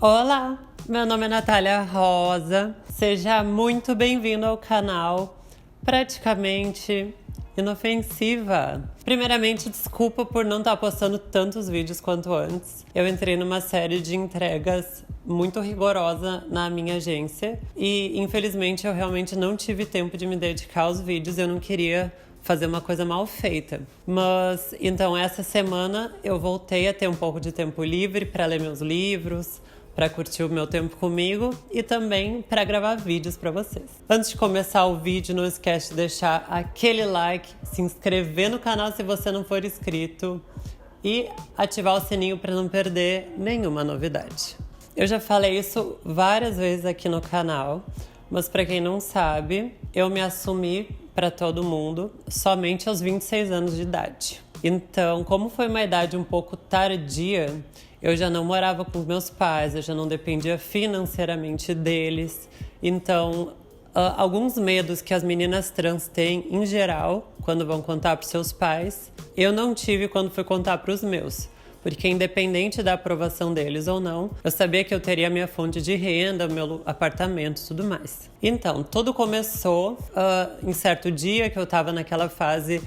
Olá, meu nome é Natália Rosa. Seja muito bem-vindo ao canal Praticamente Inofensiva. Primeiramente, desculpa por não estar postando tantos vídeos quanto antes. Eu entrei numa série de entregas muito rigorosa na minha agência e, infelizmente, eu realmente não tive tempo de me dedicar aos vídeos. Eu não queria fazer uma coisa mal feita. Mas, então, essa semana eu voltei a ter um pouco de tempo livre para ler meus livros, para curtir o meu tempo comigo e também para gravar vídeos para vocês. Antes de começar o vídeo, não esquece de deixar aquele like, se inscrever no canal se você não for inscrito e ativar o sininho para não perder nenhuma novidade. Eu já falei isso várias vezes aqui no canal, mas para quem não sabe, eu me assumi para todo mundo somente aos 26 anos de idade. Então, como foi uma idade um pouco tardia, eu já não morava com meus pais, eu já não dependia financeiramente deles. Então, alguns medos que as meninas trans têm em geral, quando vão contar para seus pais, eu não tive quando fui contar para os meus. Porque independente da aprovação deles ou não, eu sabia que eu teria minha fonte de renda, meu apartamento e tudo mais. Então, tudo começou em certo dia que eu estava naquela fase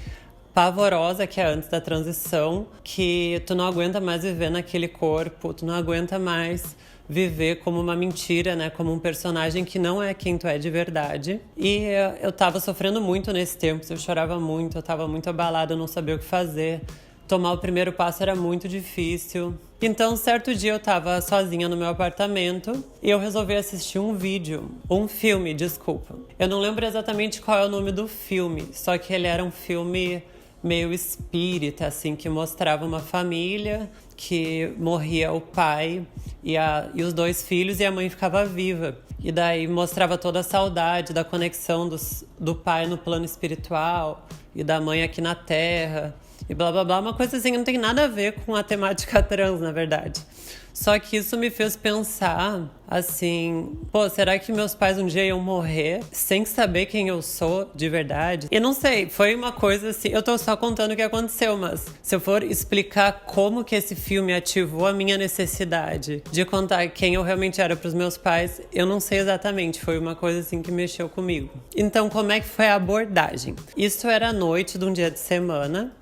pavorosa que é antes da transição, que tu não aguenta mais viver naquele corpo, tu não aguenta mais viver como uma mentira, né? Como um personagem que não é quem tu é de verdade. E eu tava sofrendo muito nesse tempo, eu chorava muito, eu tava muito abalada, eu não sabia o que fazer. Tomar o primeiro passo era muito difícil. Então, certo dia eu tava sozinha no meu apartamento e eu resolvi assistir um filme, desculpa. Eu não lembro exatamente qual é o nome do filme, só que ele era um filme meio espírita, assim, que mostrava uma família que morria o pai e os dois filhos e a mãe ficava viva. E daí mostrava toda a saudade da conexão do pai no plano espiritual e da mãe aqui na Terra. E blá blá blá, uma coisa assim que não tem nada a ver com a temática trans, na verdade. Só que isso me fez pensar, assim, pô, será que meus pais um dia iam morrer sem saber quem eu sou de verdade? E não sei, foi uma coisa assim, eu tô só contando o que aconteceu, mas se eu for explicar como que esse filme ativou a minha necessidade de contar quem eu realmente era pros meus pais, eu não sei exatamente, foi uma coisa assim que mexeu comigo. Então, como é que foi a abordagem? Isso era à noite de um dia de semana.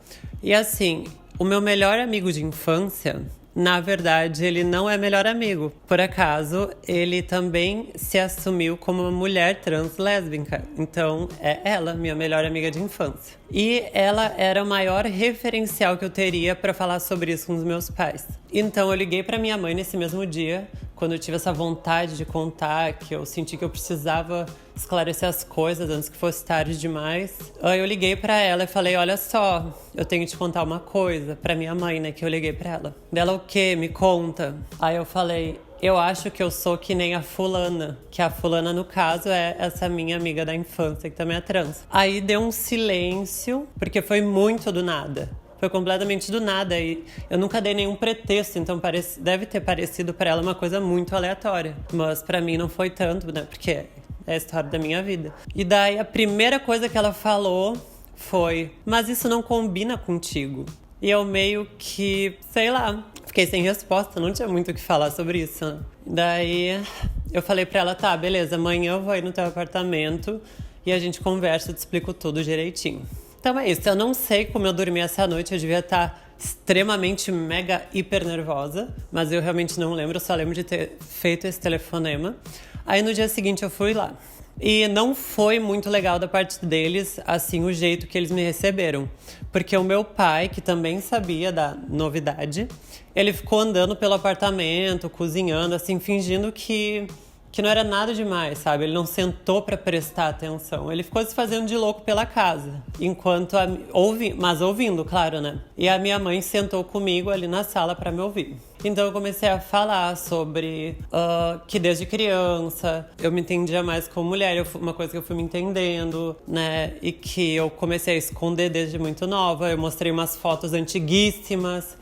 E assim, o meu melhor amigo de infância, na verdade, ele não é melhor amigo. Por acaso, ele também se assumiu como uma mulher trans lésbica. Então, é ela, minha melhor amiga de infância. E ela era o maior referencial que eu teria para falar sobre isso com os meus pais. Então, eu liguei para minha mãe nesse mesmo dia, quando eu tive essa vontade de contar, que eu senti que eu precisava esclarecer as coisas antes que fosse tarde demais. Aí eu liguei pra ela e falei, olha só, eu tenho que te contar uma coisa, pra minha mãe, né, que eu liguei pra ela. Dela, o quê? Me conta. Aí eu falei, eu acho que eu sou que nem a fulana, que a fulana, no caso, é essa minha amiga da infância, que também é trans. Aí deu um silêncio, porque foi muito do nada. Foi completamente do nada e eu nunca dei nenhum pretexto, então deve ter parecido pra ela uma coisa muito aleatória. Mas pra mim não foi tanto, né, porque é a história da minha vida. E daí a primeira coisa que ela falou foi, mas isso não combina contigo. E eu meio que, sei lá, fiquei sem resposta, não tinha muito o que falar sobre isso, né? Daí eu falei pra ela, tá, beleza, amanhã eu vou ir no teu apartamento e a gente conversa, eu te explico tudo direitinho. Então é isso, eu não sei como eu dormi essa noite, eu devia estar extremamente mega hiper nervosa, mas eu realmente não lembro, eu só lembro de ter feito esse telefonema. Aí no dia seguinte eu fui lá. E não foi muito legal da parte deles, assim, o jeito que eles me receberam. Porque o meu pai, que também sabia da novidade, ele ficou andando pelo apartamento, cozinhando, assim, fingindo que não era nada demais, sabe? Ele não sentou pra prestar atenção. Ele ficou se fazendo de louco pela casa. Enquanto mas ouvindo, claro, né? E a minha mãe sentou comigo ali na sala pra me ouvir. Então eu comecei a falar sobre que desde criança eu me entendia mais como mulher, uma coisa que eu fui me entendendo, né? E que eu comecei a esconder desde muito nova. Eu mostrei umas fotos antiguíssimas.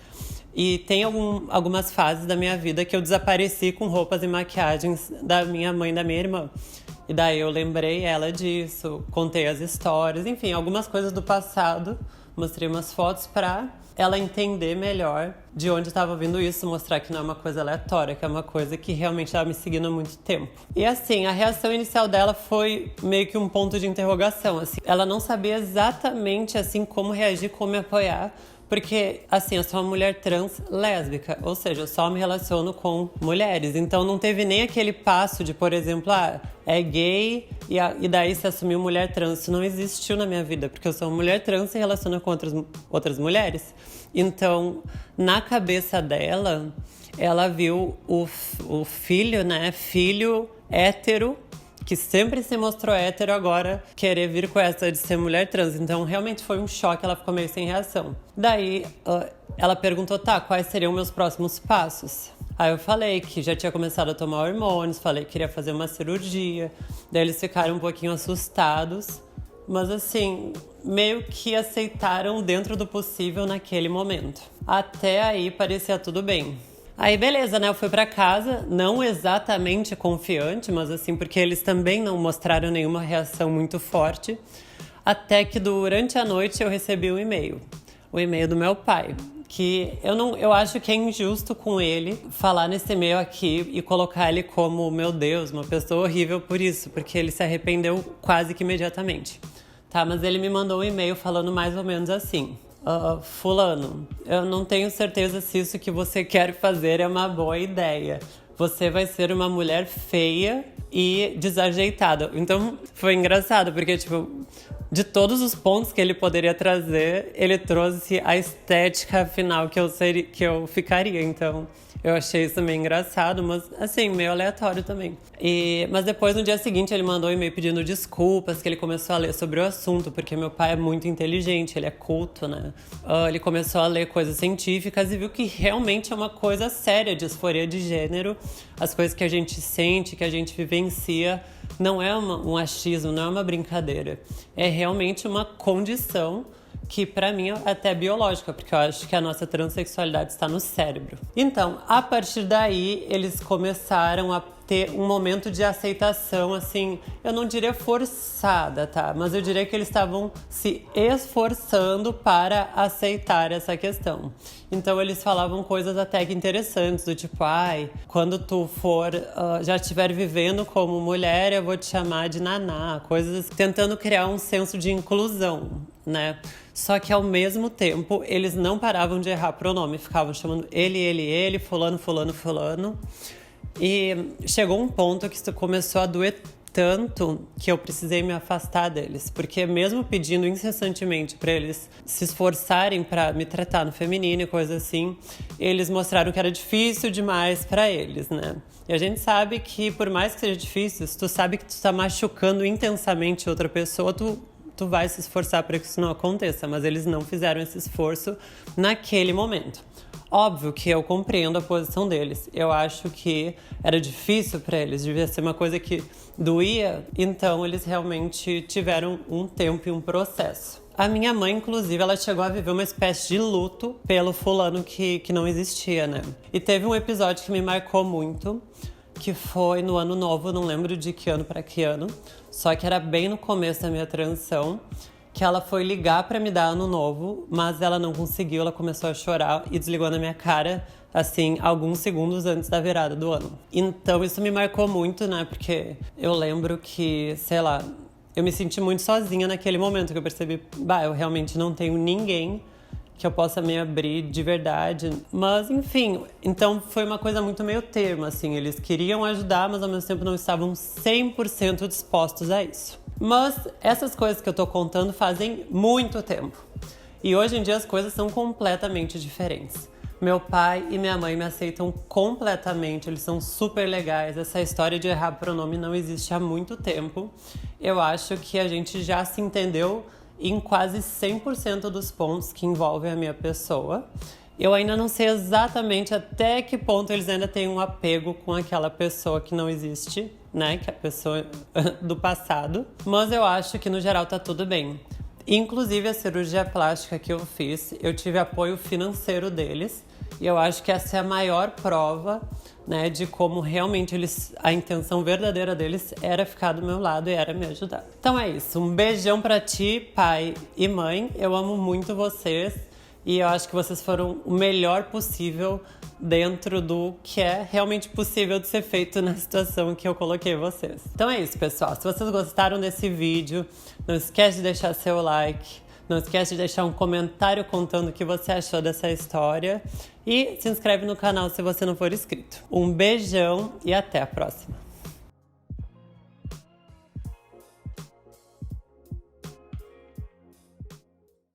E tem algumas fases da minha vida que eu desapareci com roupas e maquiagens da minha mãe e da minha irmã. E daí eu lembrei ela disso, contei as histórias, enfim, algumas coisas do passado. Mostrei umas fotos pra ela entender melhor de onde estava vindo isso, mostrar que não é uma coisa aleatória, que é uma coisa que realmente estava me seguindo há muito tempo. E assim, a reação inicial dela foi meio que um ponto de interrogação, assim. Ela não sabia exatamente, assim, como reagir, como me apoiar, porque, assim, eu sou uma mulher trans lésbica, ou seja, eu só me relaciono com mulheres. Então não teve nem aquele passo de, por exemplo, é gay e daí se assumiu mulher trans. Isso não existiu na minha vida, porque eu sou uma mulher trans e se relaciona com outras mulheres. Então, na cabeça dela, ela viu o filho, né, filho hétero, que sempre se mostrou hétero, agora querer vir com essa de ser mulher trans. Então, realmente foi um choque, ela ficou meio sem reação. Daí, ela perguntou, quais seriam meus próximos passos? Aí eu falei que já tinha começado a tomar hormônios, falei que queria fazer uma cirurgia. Daí eles ficaram um pouquinho assustados, mas assim, meio que aceitaram dentro do possível naquele momento. Até aí parecia tudo bem. Aí beleza, né? Eu fui pra casa, não exatamente confiante, mas assim, porque eles também não mostraram nenhuma reação muito forte. Até que durante a noite eu recebi um e-mail. O e-mail do meu pai. Que eu acho que é injusto com ele falar nesse e-mail aqui e colocar ele como, meu Deus, uma pessoa horrível por isso, porque ele se arrependeu quase que imediatamente. Tá, mas ele me mandou um e-mail falando mais ou menos assim. Fulano, eu não tenho certeza se isso que você quer fazer é uma boa ideia. Você vai ser uma mulher feia e desajeitada. Então, foi engraçado, porque, tipo, de todos os pontos que ele poderia trazer, ele trouxe a estética final que eu ficaria. Então, eu achei isso meio engraçado, mas, assim, meio aleatório também. Mas depois, no dia seguinte, ele mandou um e-mail pedindo desculpas, que ele começou a ler sobre o assunto, porque meu pai é muito inteligente, ele é culto, né? Ele começou a ler coisas científicas e viu que realmente é uma coisa séria, disforia de gênero. As coisas que a gente sente, que a gente vivencia, não é um achismo, não é uma brincadeira. É realmente uma condição que pra mim é até biológica, porque eu acho que a nossa transexualidade está no cérebro. Então, a partir daí, eles começaram a ter um momento de aceitação, assim, eu não diria forçada, tá? Mas eu diria que eles estavam se esforçando para aceitar essa questão. Então, eles falavam coisas até que interessantes, do tipo, quando tu for, já estiver vivendo como mulher, eu vou te chamar de Naná, coisas assim, tentando criar um senso de inclusão, né? Só que ao mesmo tempo, eles não paravam de errar pronome, ficavam chamando ele, fulano, fulano, fulano. E chegou um ponto que isso começou a doer tanto que eu precisei me afastar deles, porque mesmo pedindo incessantemente para eles se esforçarem para me tratar no feminino e coisa assim, eles mostraram que era difícil demais para eles, né? E a gente sabe que por mais que seja difícil, se tu sabe que tu tá machucando intensamente outra pessoa, tu vai se esforçar para que isso não aconteça, mas eles não fizeram esse esforço naquele momento. Óbvio que eu compreendo a posição deles. Eu acho que era difícil para eles, devia ser uma coisa que doía, então eles realmente tiveram um tempo e um processo. A minha mãe, inclusive, ela chegou a viver uma espécie de luto pelo fulano que não existia, né? E teve um episódio que me marcou muito, que foi no ano novo, não lembro de que ano para que ano, só que era bem no começo da minha transição, que ela foi ligar pra me dar ano novo, mas ela não conseguiu, ela começou a chorar e desligou na minha cara, assim, alguns segundos antes da virada do ano. Então isso me marcou muito, né, porque eu lembro que, sei lá, eu me senti muito sozinha naquele momento, que eu percebi, eu realmente não tenho ninguém que eu possa me abrir de verdade. Mas, enfim, então foi uma coisa muito meio termo, assim, eles queriam ajudar, mas ao mesmo tempo não estavam 100% dispostos a isso. Mas essas coisas que eu tô contando fazem muito tempo. E hoje em dia as coisas são completamente diferentes. Meu pai e minha mãe me aceitam completamente, eles são super legais. Essa história de errar pronome não existe há muito tempo. Eu acho que a gente já se entendeu em quase 100% dos pontos que envolvem a minha pessoa. Eu ainda não sei exatamente até que ponto eles ainda têm um apego com aquela pessoa que não existe, né? Que é a pessoa do passado. Mas eu acho que no geral tá tudo bem. Inclusive a cirurgia plástica que eu fiz, eu tive apoio financeiro deles. E eu acho que essa é a maior prova, né, de como realmente a intenção verdadeira deles era ficar do meu lado e era me ajudar. Então é isso. Um beijão pra ti, pai e mãe. Eu amo muito vocês. E eu acho que vocês foram o melhor possível dentro do que é realmente possível de ser feito na situação que eu coloquei vocês. Então é isso, pessoal. Se vocês gostaram desse vídeo, não esquece de deixar seu like. Não esquece de deixar um comentário contando o que você achou dessa história. E se inscreve no canal se você não for inscrito. Um beijão e até a próxima.